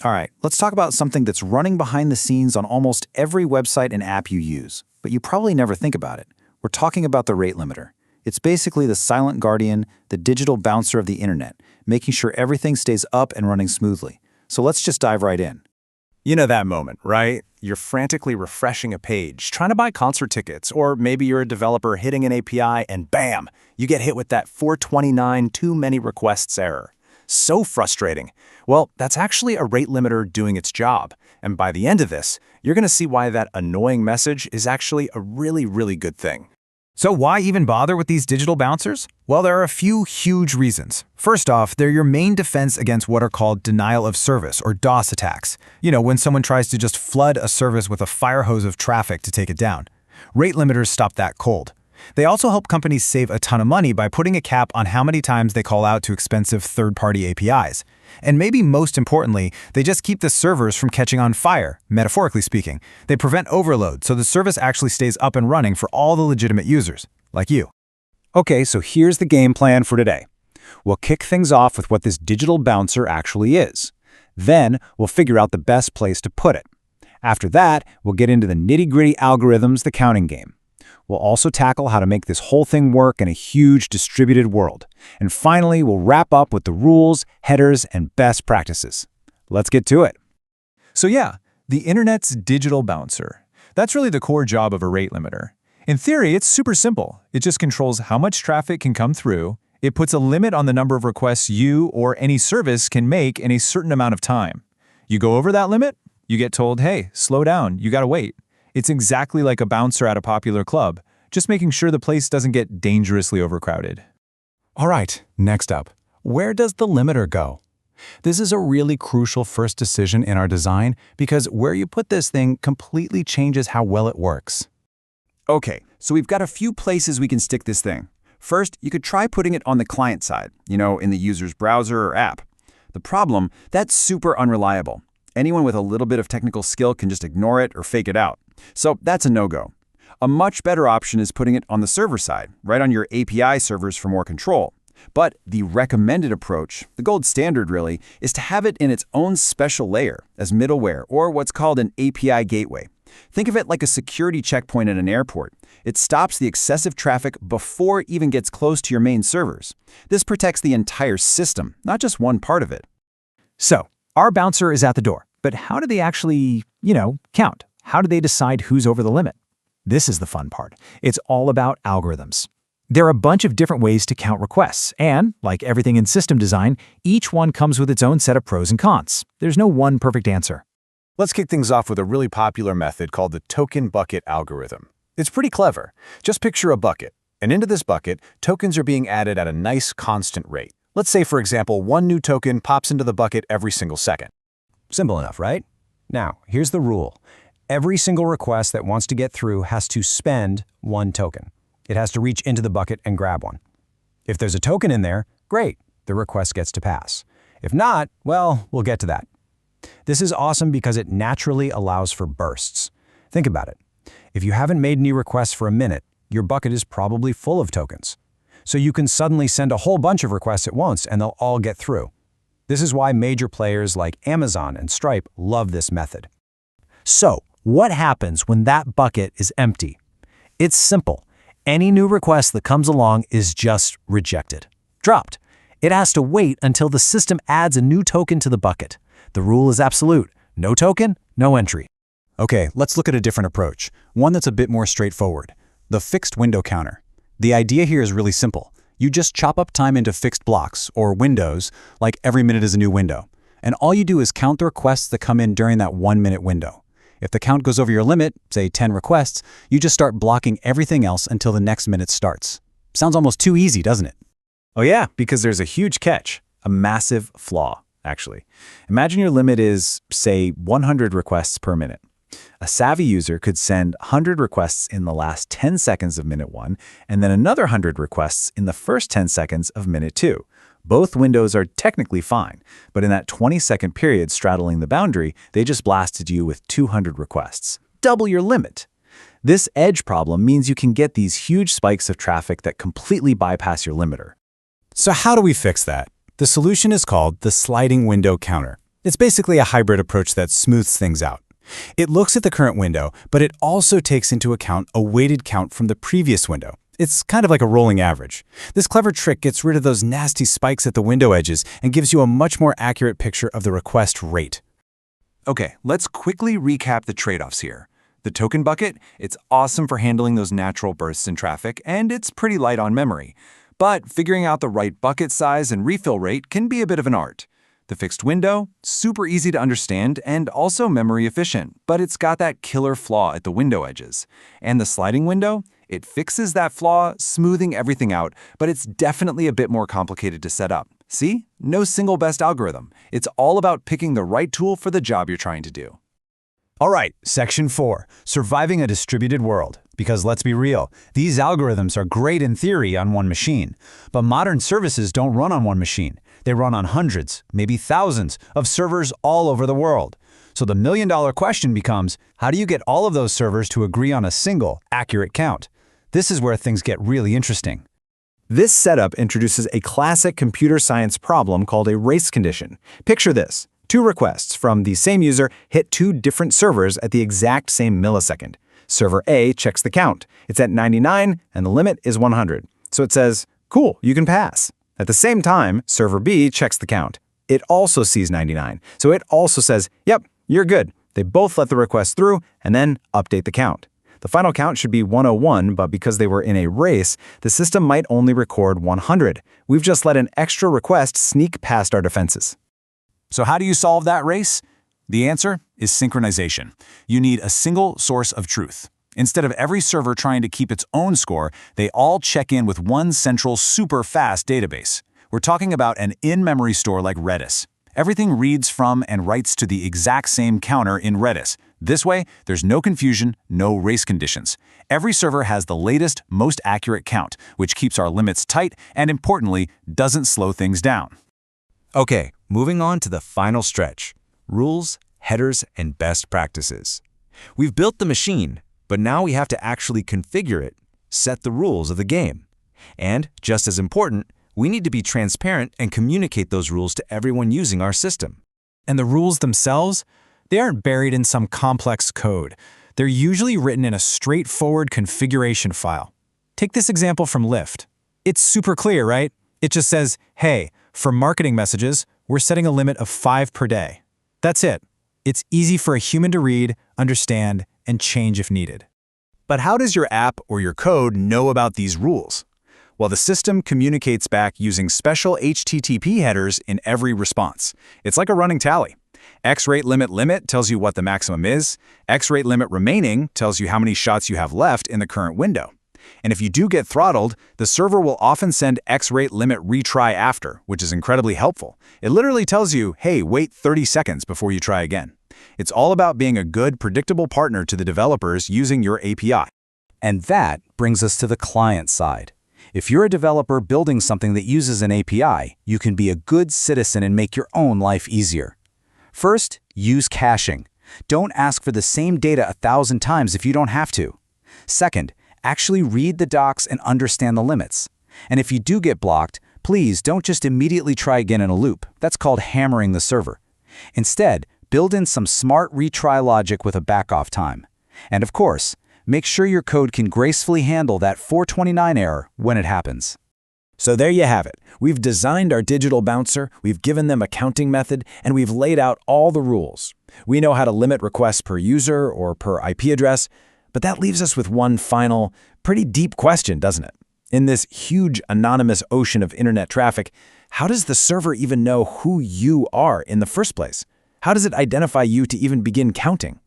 All right, let's talk about something that's running behind the scenes on almost every website and app you use, but you probably never think about it. We're talking about the rate limiter. It's basically the silent guardian, the digital bouncer of the internet, making sure everything stays up and running smoothly. So let's just dive right in. You know that moment, right? You're frantically refreshing a page, trying to buy concert tickets, or maybe you're a developer hitting an API and bam, you get hit with that 429 too many requests error. So frustrating. Well, that's actually a rate limiter doing its job. And by the end of this, you're going to see why that annoying message is actually a really, really good thing. So why even bother with these digital bouncers? Well, there are a few huge reasons. First off, they're your main defense against what are called denial of service or DOS attacks. You know, when someone tries to just flood a service with a fire hose of traffic to take it down. Rate limiters stop that cold. They also help companies save a ton of money by putting a cap on how many times they call out to expensive third-party APIs. And maybe most importantly, they just keep the servers from catching on fire, metaphorically speaking. They prevent overload, so the service actually stays up and running for all the legitimate users, like you. Okay, so here's the game plan for today. We'll kick things off with what this digital bouncer actually is. Then we'll figure out the best place to put it. After that, we'll get into the nitty-gritty algorithms, the counting game. We'll also tackle how to make this whole thing work in a huge distributed world. And finally, we'll wrap up with the rules, headers, and best practices. Let's get to it. So yeah, the internet's digital bouncer. That's really the core job of a rate limiter. In theory, it's super simple. It just controls how much traffic can come through. It puts a limit on the number of requests you or any service can make in a certain amount of time. You go over that limit, you get told, hey, slow down, you gotta wait. It's exactly like a bouncer at a popular club, just making sure the place doesn't get dangerously overcrowded. All right, next up, where does the limiter go? This is a really crucial first decision in our design because where you put this thing completely changes how well it works. Okay, so we've got a few places we can stick this thing. First, you could try putting it on the client side, in the user's browser or app. The problem, that's super unreliable. Anyone with a little bit of technical skill can just ignore it or fake it out. So that's a no-go. A much better option is putting it on the server side, right on your API servers for more control. But the recommended approach, the gold standard really, is to have it in its own special layer as middleware or what's called an API gateway. Think of it like a security checkpoint at an airport. It stops the excessive traffic before it even gets close to your main servers. This protects the entire system, not just one part of it. So, our bouncer is at the door. But how do they actually, count? How do they decide who's over the limit? This is the fun part. It's all about algorithms. There are a bunch of different ways to count requests, and, like everything in system design, each one comes with its own set of pros and cons. There's no one perfect answer. Let's kick things off with a really popular method called the token bucket algorithm. It's pretty clever. Just picture a bucket, and into this bucket, tokens are being added at a nice constant rate. Let's say, for example, one new token pops into the bucket every single second. Simple enough, right? Now, here's the rule. Every single request that wants to get through has to spend one token. It has to reach into the bucket and grab one. If there's a token in there, great, the request gets to pass. If not, well, we'll get to that. This is awesome because it naturally allows for bursts. Think about it. If you haven't made any requests for a minute, your bucket is probably full of tokens. So you can suddenly send a whole bunch of requests at once and they'll all get through. This is why major players like Amazon and Stripe love this method. So, what happens when that bucket is empty? It's simple. Any new request that comes along is just rejected, dropped. It has to wait until the system adds a new token to the bucket. The rule is absolute. No token, no entry. Okay, let's look at a different approach, one that's a bit more straightforward. The fixed window counter. The idea here is really simple. You just chop up time into fixed blocks, or windows, like every minute is a new window. And all you do is count the requests that come in during that 1-minute window. If the count goes over your limit, say 10 requests, you just start blocking everything else until the next minute starts. Sounds almost too easy, doesn't it? Oh yeah, because there's a huge catch, a massive flaw, actually. Imagine your limit is, say, 100 requests per minute. A savvy user could send 100 requests in the last 10 seconds of minute 1, and then another 100 requests in the first 10 seconds of minute 2. Both windows are technically fine, but in that 20-second period straddling the boundary, they just blasted you with 200 requests. Double your limit. This edge problem means you can get these huge spikes of traffic that completely bypass your limiter. So how do we fix that? The solution is called the sliding window counter. It's basically a hybrid approach that smooths things out. It looks at the current window, but it also takes into account a weighted count from the previous window. It's kind of like a rolling average. This clever trick gets rid of those nasty spikes at the window edges and gives you a much more accurate picture of the request rate. Okay, let's quickly recap the trade-offs here. The token bucket, it's awesome for handling those natural bursts in traffic, and it's pretty light on memory. But figuring out the right bucket size and refill rate can be a bit of an art. The fixed window, super easy to understand and also memory efficient, but it's got that killer flaw at the window edges. And the sliding window, it fixes that flaw, smoothing everything out, but it's definitely a bit more complicated to set up. See? No single best algorithm. It's all about picking the right tool for the job you're trying to do. All right, Section 4, surviving a distributed world. Because let's be real, these algorithms are great in theory on one machine, but modern services don't run on one machine. They run on hundreds, maybe thousands, of servers all over the world. So the million-dollar question becomes, how do you get all of those servers to agree on a single, accurate count? This is where things get really interesting. This setup introduces a classic computer science problem called a race condition. Picture this. 2 requests from the same user hit 2 different servers at the exact same millisecond. Server A checks the count. It's at 99 and the limit is 100. So it says, cool, you can pass. At the same time, server B checks the count. It also sees 99. So it also says, yep, you're good. They both let the request through and then update the count. The final count should be 101, but because they were in a race, the system might only record 100. We've just let an extra request sneak past our defenses. So how do you solve that race? The answer is synchronization. You need a single source of truth. Instead of every server trying to keep its own score, they all check in with one central super fast database. We're talking about an in-memory store like Redis. Everything reads from and writes to the exact same counter in Redis. This way, there's no confusion, no race conditions. Every server has the latest, most accurate count, which keeps our limits tight and, importantly, doesn't slow things down. Okay, moving on to the final stretch. Rules, headers, and best practices. We've built the machine, but now we have to actually configure it, set the rules of the game. And, just as important, we need to be transparent and communicate those rules to everyone using our system. And the rules themselves, they aren't buried in some complex code. They're usually written in a straightforward configuration file. Take this example from Lyft. It's super clear, right? It just says, hey, for marketing messages, we're setting a limit of 5 per day. That's it. It's easy for a human to read, understand, and change if needed. But how does your app or your code know about these rules? Well, the system communicates back using special HTTP headers in every response. It's like a running tally. X-rate limit tells you what the maximum is. X-rate limit remaining tells you how many shots you have left in the current window. And if you do get throttled, the server will often send X-rate limit retry after, which is incredibly helpful. It literally tells you, hey, wait 30 seconds before you try again. It's all about being a good, predictable partner to the developers using your API. And that brings us to the client side. If you're a developer building something that uses an API, you can be a good citizen and make your own life easier. First, use caching. Don't ask for the same data 1,000 times if you don't have to. Second, actually read the docs and understand the limits. And if you do get blocked, please don't just immediately try again in a loop. That's called hammering the server. Instead, build in some smart retry logic with a backoff time. And of course, make sure your code can gracefully handle that 429 error when it happens. So there you have it. We've designed our digital bouncer, we've given them a counting method, and we've laid out all the rules. We know how to limit requests per user or per IP address, but that leaves us with one final, pretty deep question, doesn't it? In this huge anonymous ocean of internet traffic, how does the server even know who you are in the first place? How does it identify you to even begin counting?